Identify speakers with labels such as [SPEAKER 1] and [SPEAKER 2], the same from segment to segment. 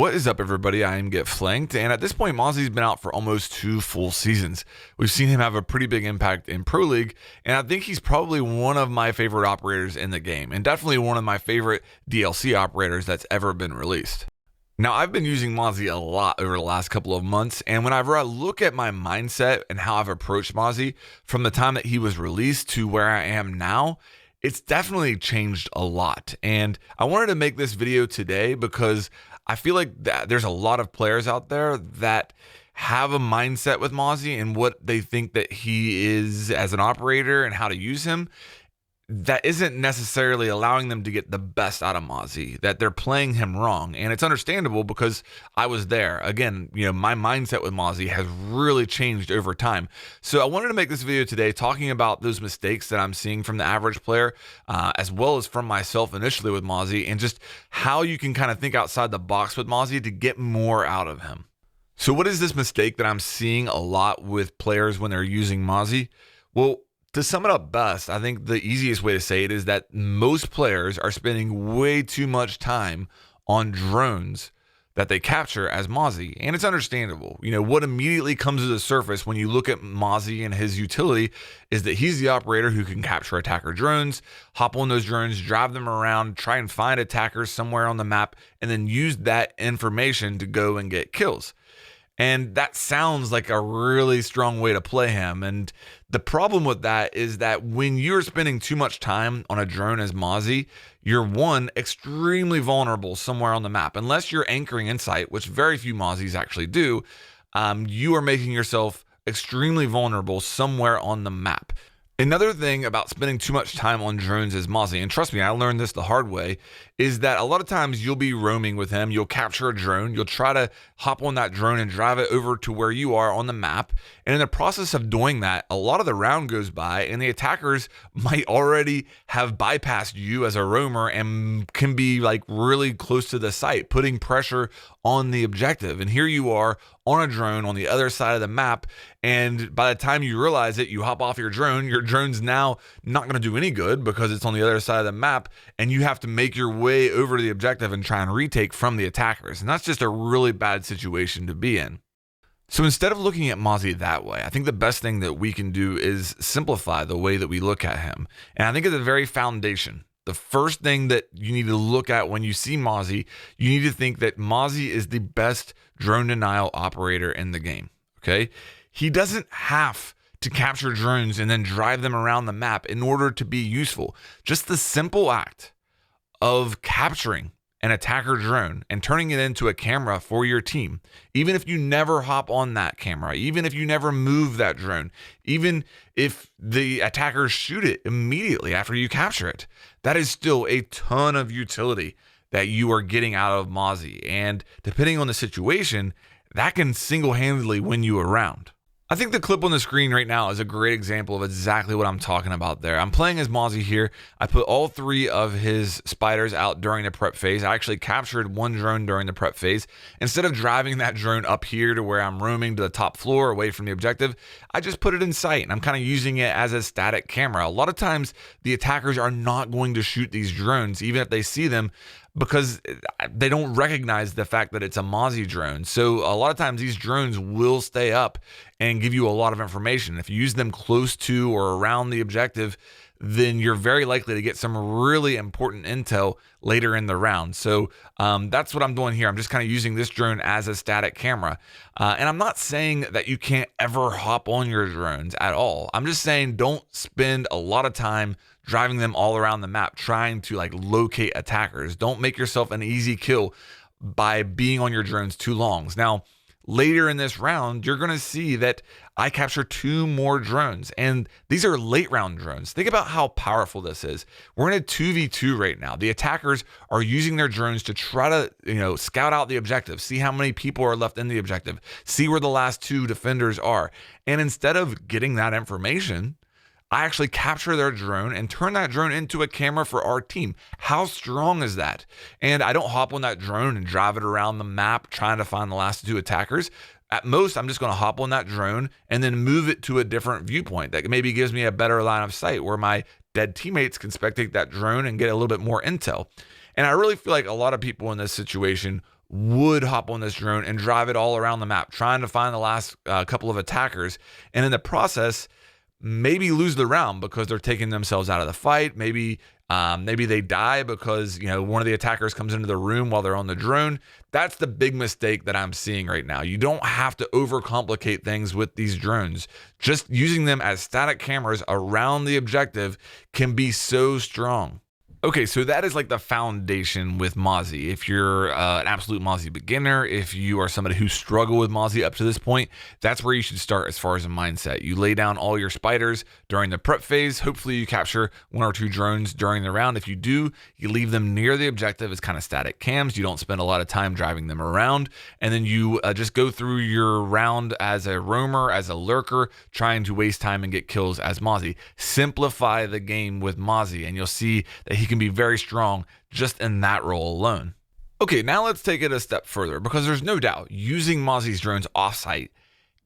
[SPEAKER 1] What is up, everybody? I am Get Flanked, and at this point, Mozzie's been out for almost 2 full seasons. We've seen him have a pretty big impact in Pro League, and I think he's probably one of my favorite operators in the game, and definitely one of my favorite DLC operators that's ever been released. Now, I've been using Mozzie a lot over the last couple of months, and whenever I look at my mindset and how I've approached Mozzie from the time that he was released to where I am now, it's definitely changed a lot. And I wanted to make this video today because I feel like there's a lot of players out there that have a mindset with Mozzie and what they think that he is as an operator and how to use him that isn't necessarily allowing them to get the best out of Mozzie, that they're playing him wrong. And it's understandable because I was there. Again, my mindset with Mozzie has really changed over time. So I wanted to make this video today talking about those mistakes that I'm seeing from the average player, as well as from myself initially with Mozzie, and just how you can kind of think outside the box with Mozzie to get more out of him. So what is this mistake that I'm seeing a lot with players when they're using Mozzie? Well, to sum it up best, I think the easiest way to say it is that most players are spending way too much time on drones that they capture as Mozzie, and it's understandable. What immediately comes to the surface when you look at Mozzie and his utility is that he's the operator who can capture attacker drones, hop on those drones, drive them around, try and find attackers somewhere on the map, and then use that information to go and get kills. And that sounds like a really strong way to play him. And the problem with that is that when you're spending too much time on a drone as Mozzie, you're extremely vulnerable somewhere on the map. Unless you're anchoring Insight, which very few Mozzies actually do, you are making yourself extremely vulnerable somewhere on the map. Another thing about spending too much time on drones as Mozzie, and trust me, I learned this the hard way, is that a lot of times you'll be roaming with him, you'll capture a drone, you'll try to hop on that drone and drive it over to where you are on the map, and in the process of doing that, a lot of the round goes by, and the attackers might already have bypassed you as a roamer and can be like really close to the site, putting pressure on the objective. And here you are on a drone on the other side of the map, and by the time you realize it, you hop off your drone's now not going to do any good because it's on the other side of the map, and you have to make your way over to the objective and try and retake from the attackers. And that's just a really bad situation to be in. So instead of looking at Mozzie that way, I think the best thing that we can do is simplify the way that we look at him. And I think at the very foundation, the first thing that you need to look at when you see Mozzie, you need to think that Mozzie is the best drone denial operator in the game, okay? He doesn't have to capture drones and then drive them around the map in order to be useful. Just the simple act of capturing an attacker drone and turning it into a camera for your team, even if you never hop on that camera, even if you never move that drone, even if the attackers shoot it immediately after you capture it, that is still a ton of utility that you are getting out of Mozzie. And depending on the situation, that can single-handedly win you a round. I think the clip on the screen right now is a great example of exactly what I'm talking about there. I'm playing as Mozzie here. I put all 3 of his spiders out during the prep phase. I actually captured 1 drone during the prep phase. Instead of driving that drone up here to where I'm roaming to the top floor away from the objective, I just put it in sight, and I'm kind of using it as a static camera. A lot of times the attackers are not going to shoot these drones, even if they see them, because they don't recognize the fact that it's a Mozzie drone. So a lot of times these drones will stay up and give you a lot of information. If you use them close to or around the objective, then you're very likely to get some really important intel later in the round. So that's what I'm doing here. I'm just kind of using this drone as a static camera. And I'm not saying that you can't ever hop on your drones at all. I'm just saying don't spend a lot of time driving them all around the map trying to locate attackers. Don't make yourself an easy kill by being on your drones too long. Now, later in this round, you're going to see that I capture 2 more drones, and these are late round drones. Think about how powerful this is. We're in a 2v2 right now. The attackers are using their drones to try to, scout out the objective, see how many people are left in the objective, see where the last 2 defenders are. And instead of getting that information, I actually capture their drone and turn that drone into a camera for our team. How strong is that? And I don't hop on that drone and drive it around the map trying to find the last 2 attackers. At most, I'm just going to hop on that drone and then move it to a different viewpoint that maybe gives me a better line of sight where my dead teammates can spectate that drone and get a little bit more intel. And I really feel like a lot of people in this situation would hop on this drone and drive it all around the map, trying to find the last couple of attackers. And in the process, maybe lose the round because they're taking themselves out of the fight. Maybe they die because, one of the attackers comes into the room while they're on the drone. That's the big mistake that I'm seeing right now. You don't have to overcomplicate things with these drones. Just using them as static cameras around the objective can be so strong. Okay, so that is like the foundation with Mozzie. If you're an absolute Mozzie beginner, if you are somebody who struggled with Mozzie up to this point, that's where you should start as far as a mindset. You lay down all your spiders during the prep phase. Hopefully you capture 1 or 2 drones during the round. If you do, you leave them near the objective as kind of static cams. You don't spend a lot of time driving them around. And then you just go through your round as a roamer, as a lurker, trying to waste time and get kills as Mozzie. Simplify the game with Mozzie, and you'll see that he can be very strong just in that role alone. Okay, now let's take it a step further, because there's no doubt using Mozzie's drones offsite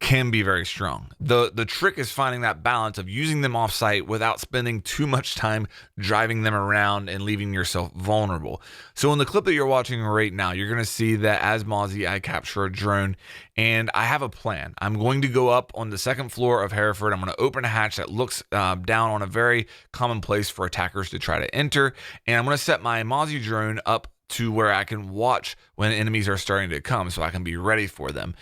[SPEAKER 1] can be very strong. The trick is finding that balance of using them offsite without spending too much time driving them around and leaving yourself vulnerable. So in the clip that you're watching right now, you're going to see that as Mozzie, I capture a drone and I have a plan. I'm going to go up on the 2nd floor of Hereford. I'm going to open a hatch that looks down on a very common place for attackers to try to enter. And I'm going to set my Mozzie drone up to where I can watch when enemies are starting to come so I can be ready for them.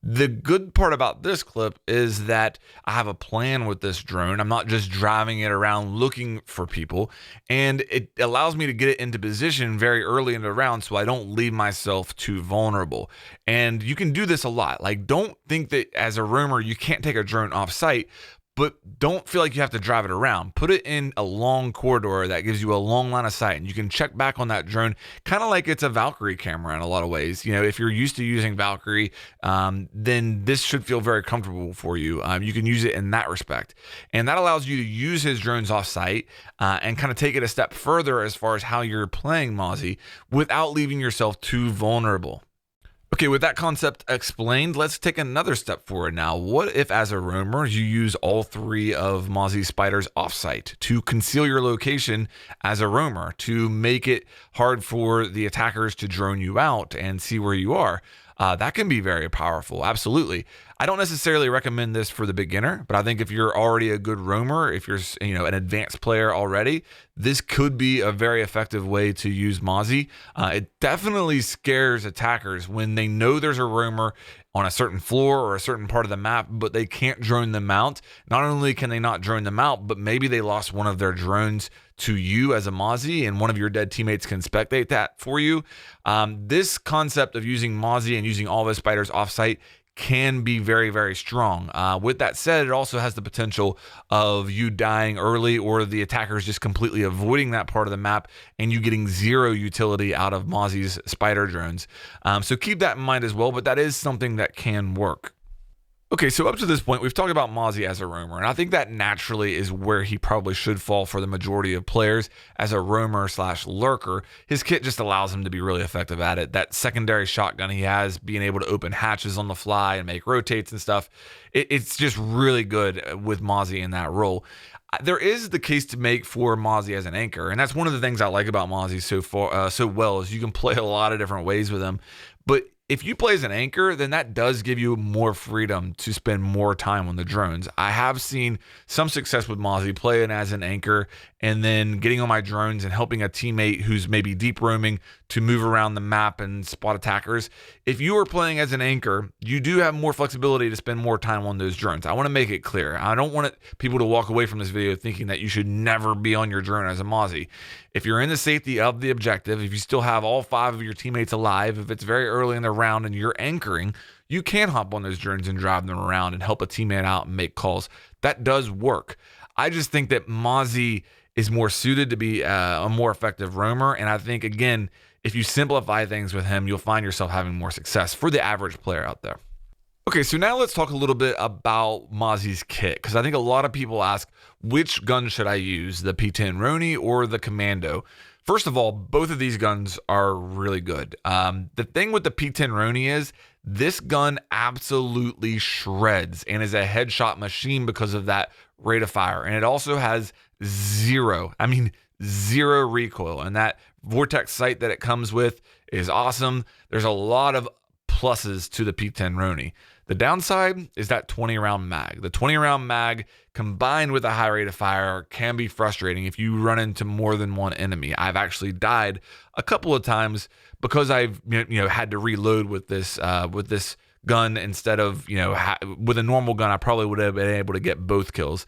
[SPEAKER 1] The good part about this clip is that I have a plan with this drone. I'm not just driving it around looking for people, and it allows me to get it into position very early in the round so I don't leave myself too vulnerable. And you can do this a lot. Like, don't think that as a roamer you can't take a drone off site, but don't feel like you have to drive it around. Put it in a long corridor that gives you a long line of sight, and you can check back on that drone kind of like it's a Valkyrie camera in a lot of ways. If you're used to using Valkyrie, then this should feel very comfortable for you. You can use it in that respect. And that allows you to use his drones off site and kind of take it a step further as far as how you're playing Mozzie without leaving yourself too vulnerable. Okay, with that concept explained, let's take another step forward now. What if, as a roamer, you use all 3 of Mozzie's spiders offsite to conceal your location as a roamer, to make it hard for the attackers to drone you out and see where you are? That can be very powerful, absolutely. I don't necessarily recommend this for the beginner, but I think if you're already a good roamer, if you're an advanced player already, this could be a very effective way to use Mozzie. It definitely scares attackers when they know there's a roamer on a certain floor or a certain part of the map, but they can't drone them out. Not only can they not drone them out, but maybe they lost one of their drones to you as a Mozzie, and one of your dead teammates can spectate that for you. This concept of using Mozzie and using all of his spiders offsite can be very, very strong. With that said, it also has the potential of you dying early, or the attackers just completely avoiding that part of the map and you getting 0 utility out of Mozzie's spider drones. So keep that in mind as well, but that is something that can work. Okay, so up to this point, we've talked about Mozzie as a roamer, and I think that naturally is where he probably should fall for the majority of players as a roamer / lurker. His kit just allows him to be really effective at it. That secondary shotgun he has, being able to open hatches on the fly and make rotates and stuff, it's just really good with Mozzie in that role. There is the case to make for Mozzie as an anchor, and that's one of the things I like about Mozzie so well is you can play a lot of different ways with him. But if you play as an anchor, then that does give you more freedom to spend more time on the drones. I have seen some success with Mozzie playing as an anchor and then getting on my drones and helping a teammate who's maybe deep roaming to move around the map and spot attackers. If you are playing as an anchor, you do have more flexibility to spend more time on those drones. I want to make it clear. I don't want people to walk away from this video thinking that you should never be on your drone as a Mozzie. If you're in the safety of the objective, if you still have all 5 of your teammates alive, if it's very early in the round and you're anchoring, you can hop on those drones and drive them around and help a teammate out and make calls. That does work. I just think that Mozzie is more suited to be a more effective roamer. And I think, again, if you simplify things with him, you'll find yourself having more success for the average player out there. Okay, so now let's talk a little bit about Mozzie's kit, because I think a lot of people ask, which gun should I use, the P10 Roni or the Commando? First of all, both of these guns are really good. The thing with the P10 Roni is this gun absolutely shreds and is a headshot machine because of that rate of fire. And it also has zero recoil. And that vortex sight that it comes with is awesome. There's a lot of pluses to the P10 Roni. The downside is that 20 round mag. The 20 round mag combined with a high rate of fire can be frustrating if you run into more than one enemy. I've actually died a couple of times because I've had to reload with this gun instead of with a normal gun. I probably would have been able to get both kills.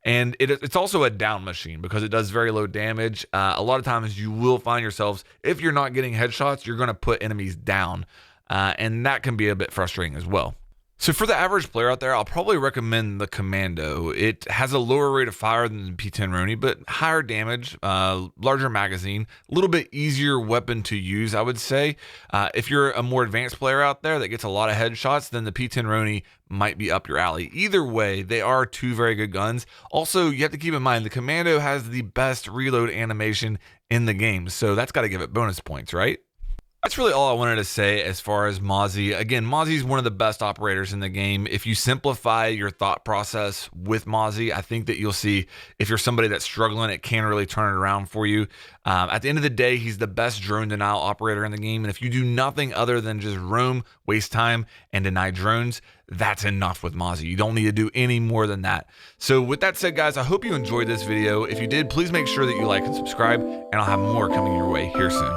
[SPEAKER 1] And it's also a down machine because it does very low damage. A lot of times you will find yourselves, if you're not getting headshots, you're going to put enemies down. And that can be a bit frustrating as well. So for the average player out there, I'll probably recommend the Commando. It has a lower rate of fire than the P10 Roni, but higher damage, larger magazine, a little bit easier weapon to use, I would say. If you're a more advanced player out there that gets a lot of headshots, then the P10 Roni might be up your alley. Either way, they are two very good guns. Also, you have to keep in mind, the Commando has the best reload animation in the game, so that's got to give it bonus points, right? That's really all I wanted to say as far as Mozzie. Again, Mozzie's one of the best operators in the game. If you simplify your thought process with Mozzie, I think that you'll see if you're somebody that's struggling, it can really turn it around for you. At the end of the day, he's the best drone denial operator in the game. And if you do nothing other than just roam, waste time, and deny drones, that's enough with Mozzie. You don't need to do any more than that. So with that said, guys, I hope you enjoyed this video. If you did, please make sure that you like and subscribe, and I'll have more coming your way here soon.